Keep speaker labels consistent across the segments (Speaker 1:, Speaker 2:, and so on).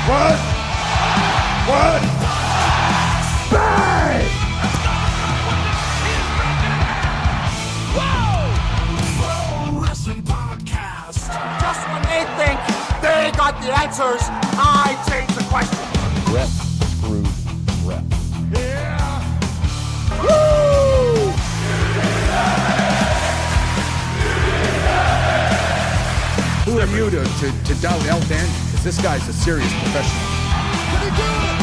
Speaker 1: What? Bang!
Speaker 2: Pro Wrestling Podcast. Just when they think they got the answers, I change the question.
Speaker 3: Rep through rep.
Speaker 2: Yeah.
Speaker 1: Woo! Who are you to doubt El Dandy? Because this guy's a serious professional.
Speaker 2: Did he do it?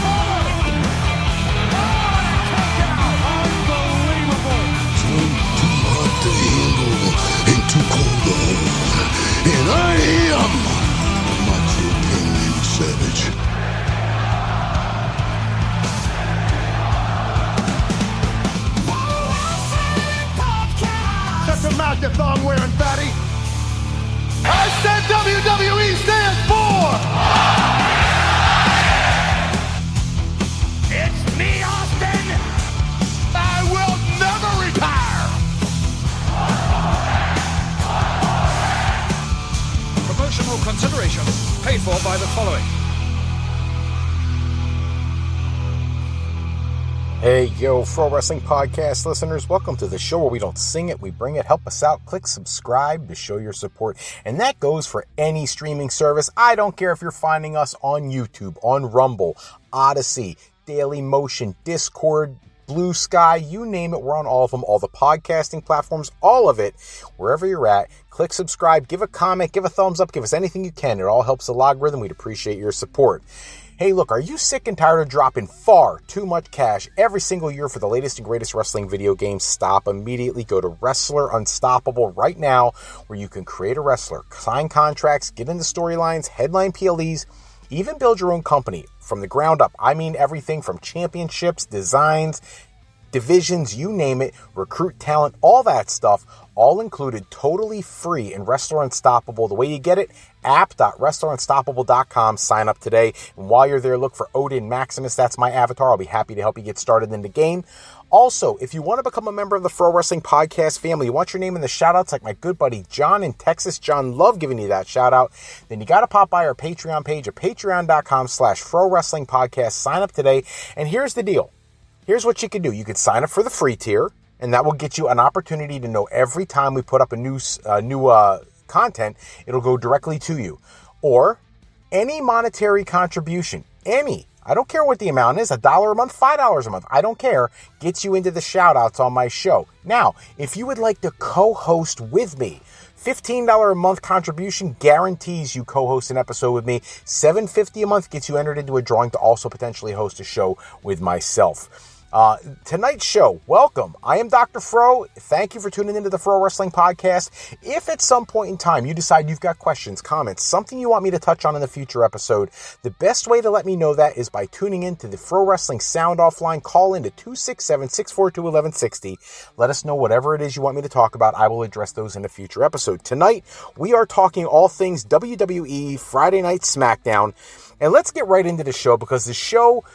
Speaker 2: Unbelievable.
Speaker 4: Too hot to handle and too cold to hold. And I am Macho King Savage.
Speaker 2: Shut your mouth, you thong-wearing fatty. I said WWE stands for. It's me, Austin. I will never retire.
Speaker 1: Promotional consideration paid for by the following.
Speaker 3: Hey, yo, Pro Wrestling Podcast listeners, welcome to the show where we don't sing it, we bring it. Help us out. Click subscribe to show your support. And that goes for any streaming service. I don't care if you're finding us on YouTube, on Rumble, Odysee, Daily Motion, Discord, Bluesky, you name it, we're on all of them, all the podcasting platforms, all of it. Wherever you're at, click subscribe, give a comment, give a thumbs up, give us anything you can. It all helps the logarithm. We'd appreciate your support. Hey, look, are you sick and tired of dropping far too much cash every single year for the latest and greatest wrestling video games? Stop immediately. Go to Wrestler Unstoppable right now, where you can create a wrestler, sign contracts, get into storylines, headline PLEs, even build your own company from the ground up. I mean everything from championships, designs, divisions, you name it, recruit talent, all that stuff, all included totally free in Wrestler Unstoppable. The way you get it, app.wrestlerunstoppable.com. Sign up today. And while you're there, look for Odin Maximus. That's my avatar. I'll be happy to help you get started in the game. Also, if you want to become a member of the Pro Wrestling Podcast family, you want your name in the shout-outs like my good buddy John in Texas. John, love giving you that shout-out. Then you got to pop by our Patreon page at patreon.com/Pro Wrestling Podcast. Sign up today. And here's the deal. Here's what you can do. You can sign up for the free tier, and that will get you an opportunity to know every time we put up a new content, it'll go directly to you. Or any monetary contribution, I don't care what the amount is, $1 a month, $5 a month, I don't care, gets you into the shout-outs on my show. Now, if you would like to co-host with me, $15 a month contribution guarantees you co-host an episode with me. $7.50 a month gets you entered into a drawing to also potentially host a show with myself. Tonight's show, welcome. I am Dr. Fro. Thank you for tuning into the Fro Wrestling Podcast. If at some point in time you decide you've got questions, comments, something you want me to touch on in the future episode, the best way to let me know that is by tuning in to the Fro Wrestling Sound Off line. Call in to 267-642-1160. Let us know whatever it is you want me to talk about. I will address those in a future episode. Tonight, we are talking all things WWE Friday Night SmackDown. And let's get right into the show, because the show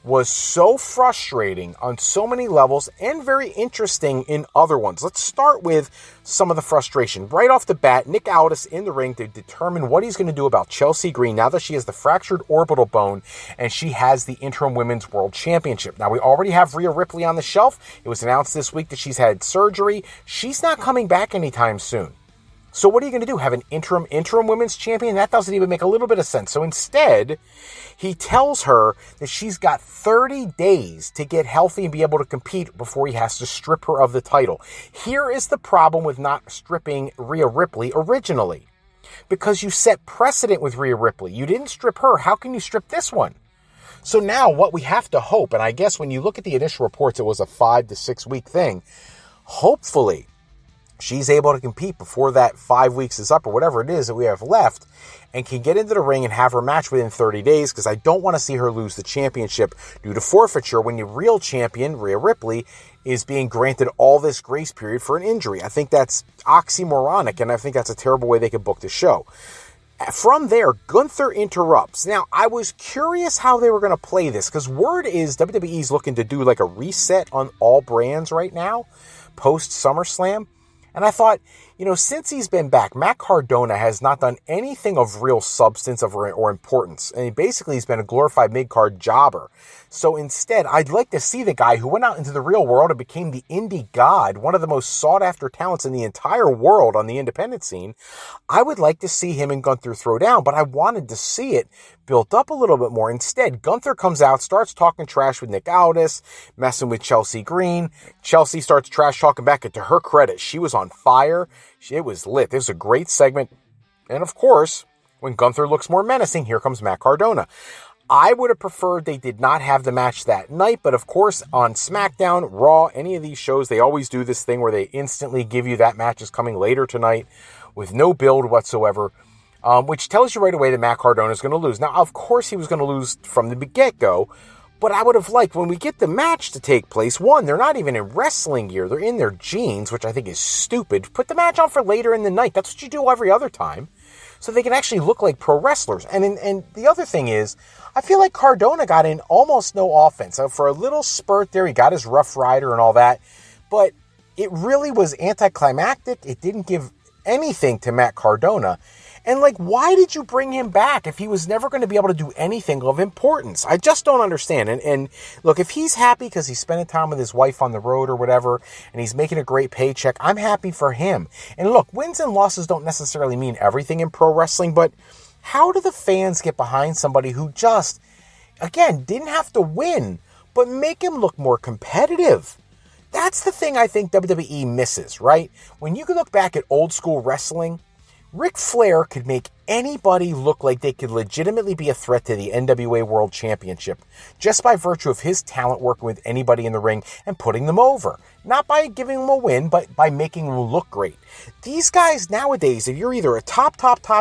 Speaker 3: was so frustrating on so many levels and very interesting in other ones. Let's start with some of the frustration. Right off the bat, Nick Aldis in the ring to determine what he's going to do about Chelsea Green now that she has the fractured orbital bone and she has the interim women's world championship. Now, we already have Rhea Ripley on the shelf. It was announced this week that she's had surgery. She's not coming back anytime soon. So what are you going to do? Have an interim women's champion? That doesn't even make a little bit of sense. So instead, he tells her that she's got 30 days to get healthy and be able to compete before he has to strip her of the title. Here is the problem with not stripping Rhea Ripley originally. Because you set precedent with Rhea Ripley. You didn't strip her. How can you strip this one? So now what we have to hope, and I guess when you look at the initial reports, it was a 5 to 6 week thing. Hopefully, she's able to compete before that 5 weeks is up or whatever it is that we have left and can get into the ring and have her match within 30 days, because I don't want to see her lose the championship due to forfeiture when the real champion, Rhea Ripley, is being granted all this grace period for an injury. I think that's oxymoronic, and I think that's a terrible way they could book the show. From there, Gunther interrupts. Now, I was curious how they were going to play this, because word is WWE's looking to do like a reset on all brands right now, post SummerSlam. And I thought, since he's been back, Matt Cardona has not done anything of real substance or importance. And basically, he's been a glorified mid-card jobber. So instead, I'd like to see the guy who went out into the real world and became the indie god, one of the most sought-after talents in the entire world on the independent scene. I would like to see him and Gunther throw down, but I wanted to see it built up a little bit more. Instead, Gunther comes out, starts talking trash with Nick Aldis, messing with Chelsea Green. Chelsea starts trash talking back, and to her credit, she was on fire. It was lit. It was a great segment. And of course, when Gunther looks more menacing, here comes Matt Cardona. I would have preferred they did not have the match that night, but of course on SmackDown, Raw, any of these shows, they always do this thing where they instantly give you that match is coming later tonight with no build whatsoever, which tells you right away that Matt Cardona is going to lose. Now, of course he was going to lose from the get-go, but I would have liked, when we get the match to take place, one, they're not even in wrestling gear. They're in their jeans, which I think is stupid. Put the match on for later in the night. That's what you do every other time, so they can actually look like pro wrestlers. And the other thing is, I feel like Cardona got in almost no offense. So for a little spurt there, he got his Rough Rider and all that, but it really was anticlimactic. It didn't give anything to Matt Cardona. And why did you bring him back if he was never going to be able to do anything of importance? I just don't understand. And look, if he's happy because he's spending time with his wife on the road or whatever, and he's making a great paycheck, I'm happy for him. And look, wins and losses don't necessarily mean everything in pro wrestling, but how do the fans get behind somebody who just, again, didn't have to win, but make him look more competitive? That's the thing I think WWE misses, right? When you can look back at old school wrestling, Ric Flair could make anybody look like they could legitimately be a threat to the NWA World Championship just by virtue of his talent working with anybody in the ring and putting them over. Not by giving them a win, but by making them look great. These guys nowadays, if you're either a top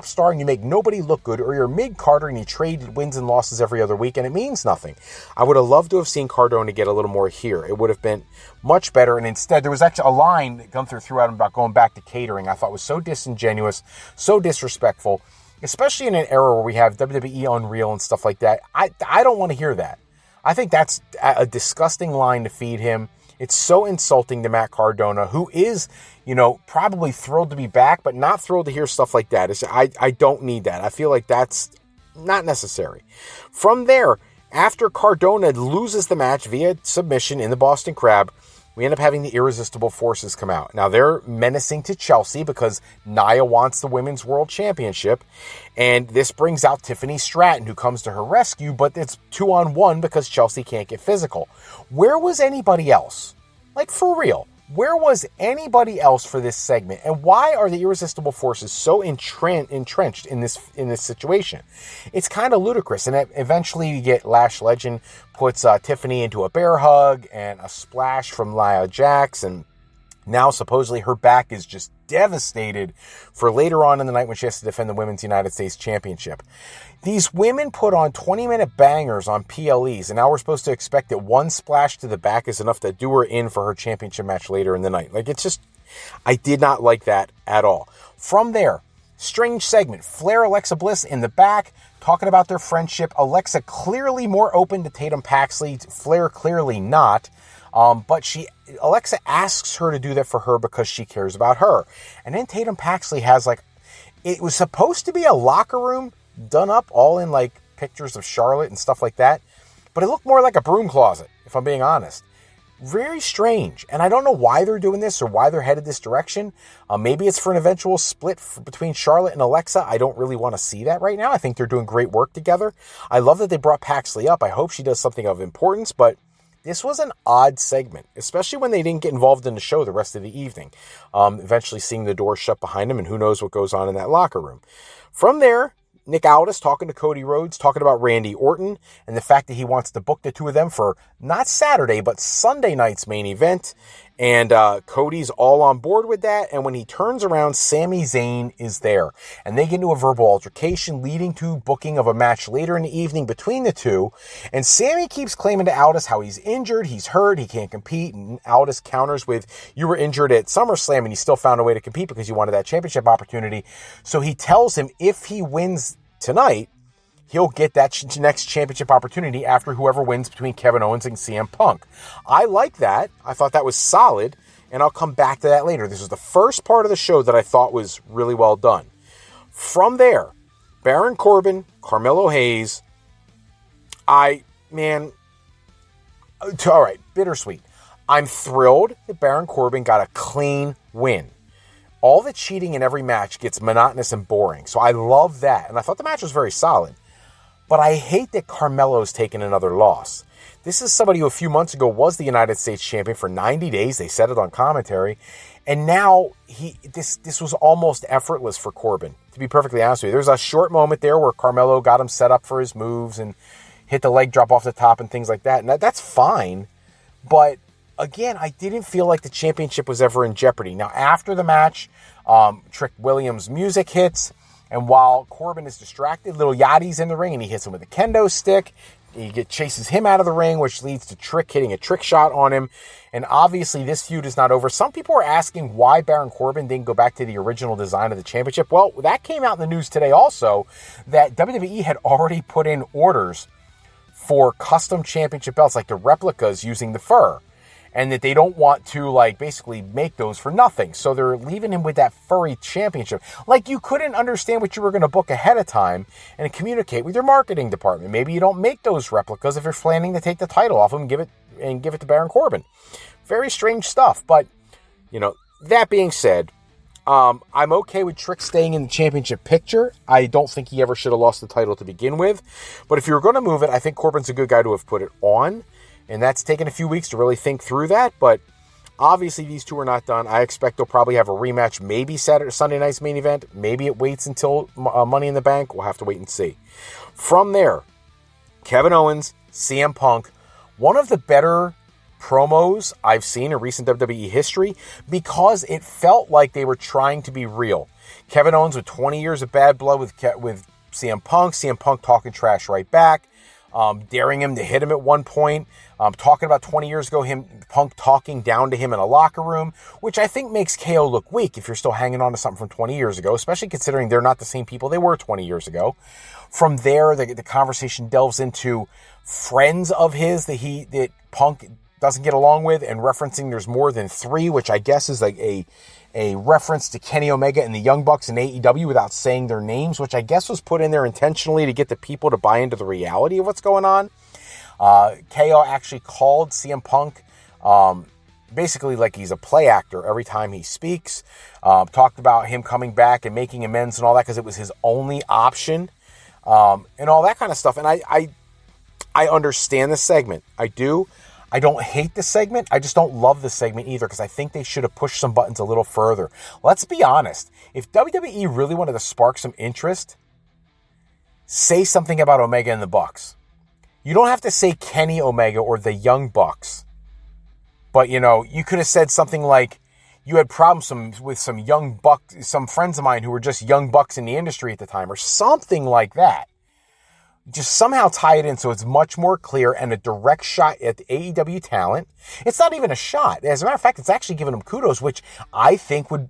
Speaker 3: star and you make nobody look good, or you're mid-carder and you trade wins and losses every other week and it means nothing. I would have loved to have seen Cardona get a little more here. It would have been much better. And instead, there was actually a line that Gunther threw at him about going back to catering. I thought was so disingenuous, so disrespectful, especially in an era where we have WWE Unreal and stuff like that. I don't want to hear that. I think that's a disgusting line to feed him. It's so insulting to Matt Cardona, who is, probably thrilled to be back, but not thrilled to hear stuff like that. I don't need that. I feel like that's not necessary. From there, after Cardona loses the match via submission in the Boston Crab, we end up having the Irresistible Forces come out. Now, they're menacing to Chelsea because Nia wants the Women's World Championship. And this brings out Tiffany Stratton, who comes to her rescue, but it's 2-on-1 because Chelsea can't get physical. Where was anybody else? For real. Where was anybody else for this segment? And why are the Irresistible Forces so entrenched in this situation? It's kind of ludicrous. And eventually you get Lash Legend puts Tiffany into a bear hug and a splash from Nia Jax. And now supposedly her back is just devastated for later on in the night when she has to defend the Women's United States Championship. These women put on 20-minute bangers on PLEs, and now we're supposed to expect that one splash to the back is enough to do her in for her championship match later in the night. It's just, I did not like that at all. From there, strange segment. Flair, Alexa Bliss in the back, talking about their friendship. Alexa clearly more open to Tatum Paxley. Flair clearly not. But Alexa asks her to do that for her because she cares about her. And then Tatum Paxley has it was supposed to be a locker room done up all in pictures of Charlotte and stuff like that. But it looked more like a broom closet, if I'm being honest. Very strange. And I don't know why they're doing this or why they're headed this direction. Maybe it's for an eventual split between Charlotte and Alexa. I don't really want to see that right now. I think they're doing great work together. I love that they brought Paxley up. I hope she does something of importance, but this was an odd segment, especially when they didn't get involved in the show the rest of the evening. Eventually seeing the door shut behind them, and who knows what goes on in that locker room. From there, Nick Aldis talking to Cody Rhodes, talking about Randy Orton, and the fact that he wants to book the two of them for not Saturday, but Sunday night's main event. And Cody's all on board with that. And when he turns around, Sami Zayn is there. And they get into a verbal altercation leading to booking of a match later in the evening between the two. And Sami keeps claiming to Aldis how he's injured, he's hurt, he can't compete. And Aldis counters with, you were injured at SummerSlam and you still found a way to compete because you wanted that championship opportunity. So he tells him if he wins tonight, he'll get that next championship opportunity after whoever wins between Kevin Owens and CM Punk. I like that. I thought that was solid. and I'll come back to that later. This is the first part of the show that I thought was really well done. From there, Baron Corbin, Carmelo Hayes, all right, bittersweet. I'm thrilled that Baron Corbin got a clean win. All the cheating in every match gets monotonous and boring, so I love that, and I thought the match was very solid. But I hate that Carmelo's taken another loss. This is somebody who a few months ago was the United States champion for 90 days. They said it on commentary. And now this was almost effortless for Corbin, to be perfectly honest with you. There's a short moment there where Carmelo got him set up for his moves and hit the leg drop off the top and things like that. And that's fine. But again, I didn't feel like the championship was ever in jeopardy. Now, after the match, Trick Williams' music hits. And while Corbin is distracted, Little Yachty's in the ring and he hits him with a kendo stick. He chases him out of the ring, which leads to Trick hitting a trick shot on him. And obviously, this feud is not over. Some people are asking why Baron Corbin didn't go back to the original design of the championship. Well, that came out in the news today also, that WWE had already put in orders for custom championship belts, like the replicas using the fur. And that they don't want to, basically make those for nothing. So they're leaving him with that furry championship. Like, you couldn't understand what you were going to book ahead of time and communicate with your marketing department. Maybe you don't make those replicas if you're planning to take the title off him and give it to Baron Corbin. Very strange stuff. But, that being said, I'm okay with Trick staying in the championship picture. I don't think he ever should have lost the title to begin with. But if you were going to move it, I think Corbin's a good guy to have put it on. And that's taken a few weeks to really think through that. But obviously, these two are not done. I expect they'll probably have a rematch, maybe Sunday night's main event. Maybe it waits until Money in the Bank. We'll have to wait and see. From there, Kevin Owens, CM Punk, one of the better promos I've seen in recent WWE history because it felt like they were trying to be real. Kevin Owens with 20 years of bad blood with CM Punk talking trash right back. Daring him to hit him at one point, talking about 20 years ago, Punk talking down to him in a locker room, which I think makes KO look weak if you're still hanging on to something from 20 years ago, especially considering they're not the same people they were 20 years ago. From there, the conversation delves into friends of his that Punk doesn't get along with, and referencing there's more than 3, which I guess is like a reference to Kenny Omega and the Young Bucks in AEW without saying their names, which I guess was put in there intentionally to get the people to buy into the reality of what's going on. KO actually called CM Punk basically like he's a play actor every time he speaks. Talked about him coming back and making amends and all that because it was his only option and all that kind of stuff. And I understand the segment. I do. I don't hate the segment. I just don't love the segment either because I think they should have pushed some buttons a little further. Let's be honest. If WWE really wanted to spark some interest, say something about Omega and the Bucks. You don't have to say Kenny Omega or the Young Bucks. But, you could have said something like you had problems with some young bucks, some friends of mine who were just young bucks in the industry at the time or something like that. Just somehow tie it in so it's much more clear and a direct shot at the AEW talent. It's not even a shot. As a matter of fact, it's actually giving them kudos, which I think would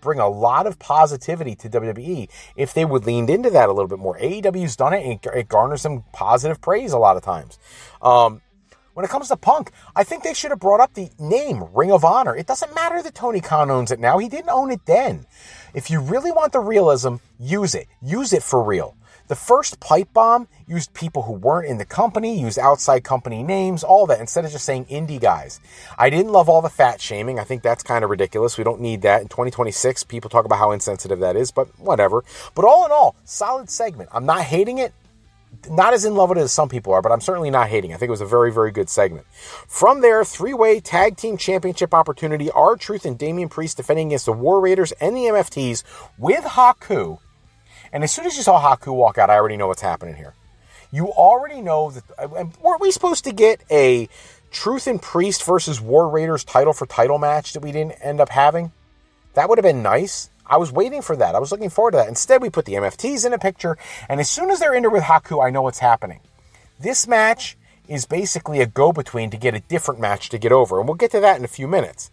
Speaker 3: bring a lot of positivity to WWE if they would leaned into that a little bit more. AEW's done it, and it garners them positive praise a lot of times. When it comes to Punk, I think they should have brought up the name Ring of Honor. It doesn't matter that Tony Khan owns it now. He didn't own it then. If you really want the realism, use it. Use it for real. The first pipe bomb used people who weren't in the company, used outside company names, all that, instead of just saying indie guys. I didn't love all the fat shaming. I think that's kind of ridiculous. We don't need that. In 2026, people talk about how insensitive that is, but whatever. But all in all, solid segment. I'm not hating it. Not as in love with it as some people are, but I'm certainly not hating. I think it was a very, very good segment. From there, 3-way tag team championship opportunity. R-Truth and Damian Priest defending against the War Raiders and the MFTs with Haku. And as soon as you saw Haku walk out, I already know what's happening here. You already know that. Weren't we supposed to get a Truth and Priest versus War Raiders title for title match that we didn't end up having? That would have been nice. I was waiting for that. I was looking forward to that. Instead, we put the MFTs in a picture. And as soon as they're in there with Haku, I know what's happening. This match is basically a go-between to get a different match to get over. And we'll get to that in a few minutes.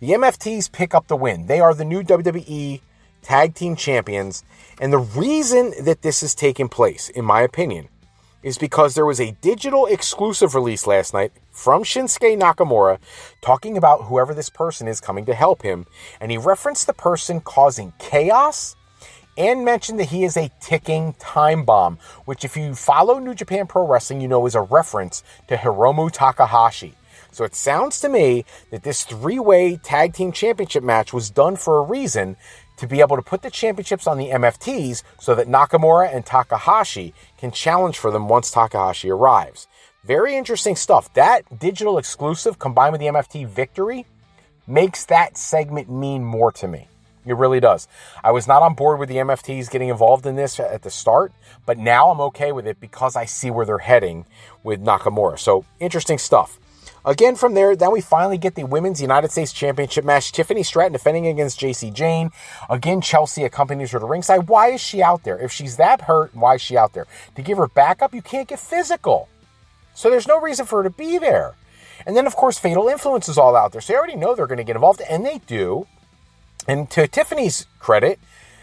Speaker 3: The MFTs pick up the win. They are the new WWE Tag Team Champions. And the reason that this is taking place, in my opinion, is because there was a digital exclusive release last night from Shinsuke Nakamura talking about whoever this person is coming to help him. And he referenced the person causing chaos and mentioned that he is a ticking time bomb, which if you follow New Japan Pro Wrestling, you know is a reference to Hiromu Takahashi. So it sounds to me that this three-way tag team championship match was done for a reason, to be able to put the championships on the MFTs so that Nakamura and Takahashi can challenge for them once Takahashi arrives. Very interesting stuff. That digital exclusive combined with the MFT victory makes that segment mean more to me. It really does. I was not on board with the MFTs getting involved in this at the start, but now I'm okay with it because I see where they're heading with Nakamura. So interesting stuff. Again, from there, then we finally get the Women's United States Championship match. Tiffany Stratton defending against JC Jane. Again, Chelsea accompanies her to ringside. Why is she out there? If she's that hurt, why is she out there? To give her backup, you can't get physical. So there's no reason for her to be there. And then, of course, Fatal Influence is all out there. So they already know they're going to get involved, and they do. And to Tiffany's credit,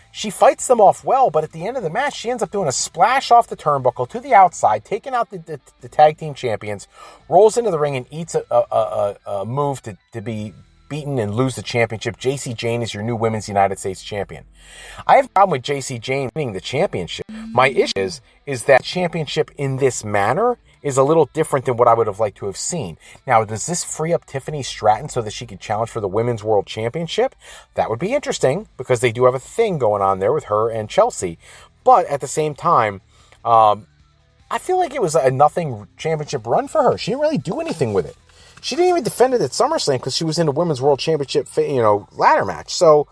Speaker 3: she fights them off well, but at the end of the match, she ends up doing a splash off the turnbuckle to the outside, taking out the tag team champions, rolls into the ring and eats a move to be beaten and lose the championship. JC Jane is your new Women's United States Champion. I have a problem with JC Jane winning the championship. My issue is that championship in this manner is a little different than what I would have liked to have seen. Now, does this free up Tiffany Stratton so that she could challenge for the Women's World Championship? That would be interesting because they do have a thing going on there with her and Chelsea. But at the same time, I feel like it was a nothing championship run for her. She didn't really do anything with it. She didn't even defend it at SummerSlam because she was in the Women's World Championship, ladder match. So,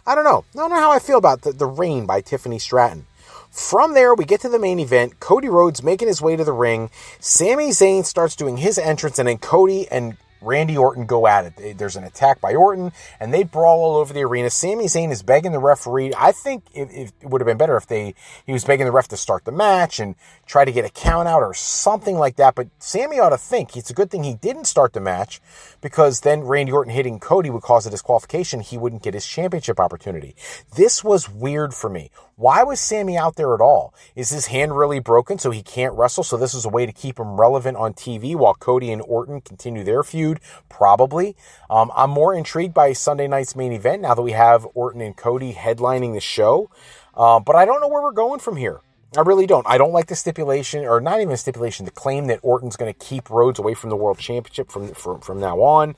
Speaker 3: I don't know. I don't know how I feel about the reign by Tiffany Stratton. From there, we get to the main event. Cody Rhodes making his way to the ring. Sami Zayn starts doing his entrance, and then Cody and Randy Orton go at it. There's an attack by Orton, and they brawl all over the arena. Sami Zayn is begging the referee. I think it would have been better if he was begging the ref to start the match and try to get a count out or something like that. But Sami ought to think it's a good thing he didn't start the match, because then Randy Orton hitting Cody would cause a disqualification. He wouldn't get his championship opportunity. This was weird for me. Why was Sami out there at all? Is his hand really broken so he can't wrestle? So this is a way to keep him relevant on TV while Cody and Orton continue their feud? Probably. I'm more intrigued by Sunday night's main event now that we have Orton and Cody headlining the show. But I don't know where we're going from here. I really don't. I don't like the stipulation, or not even a stipulation, the claim that Orton's going to keep Rhodes away from the World Championship from now on.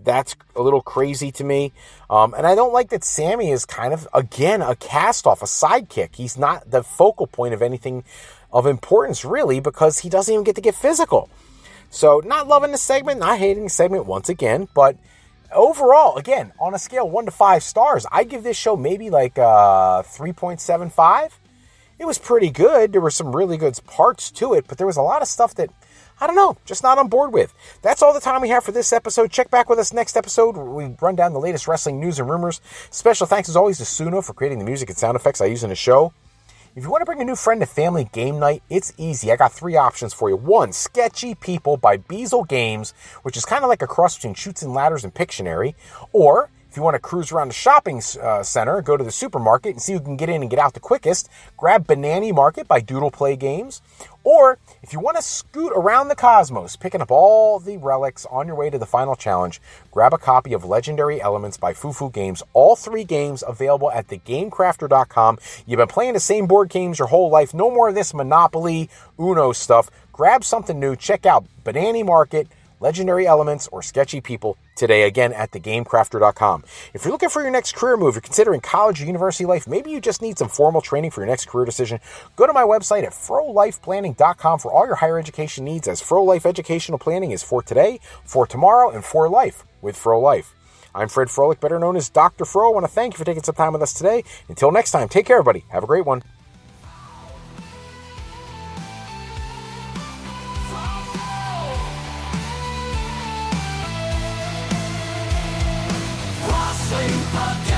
Speaker 3: That's a little crazy to me. And I don't like that Sami is kind of, again, a cast-off, a sidekick. He's not the focal point of anything of importance, really, because he doesn't even get to get physical. So, not loving the segment, not hating the segment once again, but overall, again, on a scale of 1 to 5 stars, I give this show maybe like 3.75. It was pretty good. There were some really good parts to it, but there was a lot of stuff that, I don't know, just not on board with. That's all the time we have for this episode. Check back with us next episode where we run down the latest wrestling news and rumors. Special thanks as always to Suno for creating the music and sound effects I use in the show. If you want to bring a new friend to family game night, it's easy. I got 3 options for you. 1, Sketchy People by Beezle Games, which is kind of like a cross between Chutes and Ladders and Pictionary. Or, if you want to cruise around the shopping center, go to the supermarket and see who can get in and get out the quickest, grab Banani Market by Doodle Play Games. Or, if you want to scoot around the cosmos, picking up all the relics on your way to the final challenge, grab a copy of Legendary Elements by Fufu Games. All 3 games available at thegamecrafter.com. You've been playing the same board games your whole life. No more of this Monopoly, Uno stuff. Grab something new. Check out Banani Market, Legendary Elements, or Sketchy People today, again, at thegamecrafter.com. If you're looking for your next career move, you're considering college or university life, maybe you just need some formal training for your next career decision, go to my website at frolifeplanning.com for all your higher education needs, as Fro Life Educational Planning is for today, for tomorrow, and for life with Fro Life. I'm Fred Froelich, better known as Dr. Fro. I want to thank you for taking some time with us today. Until next time, take care, everybody. Have a great one.
Speaker 2: Crossing the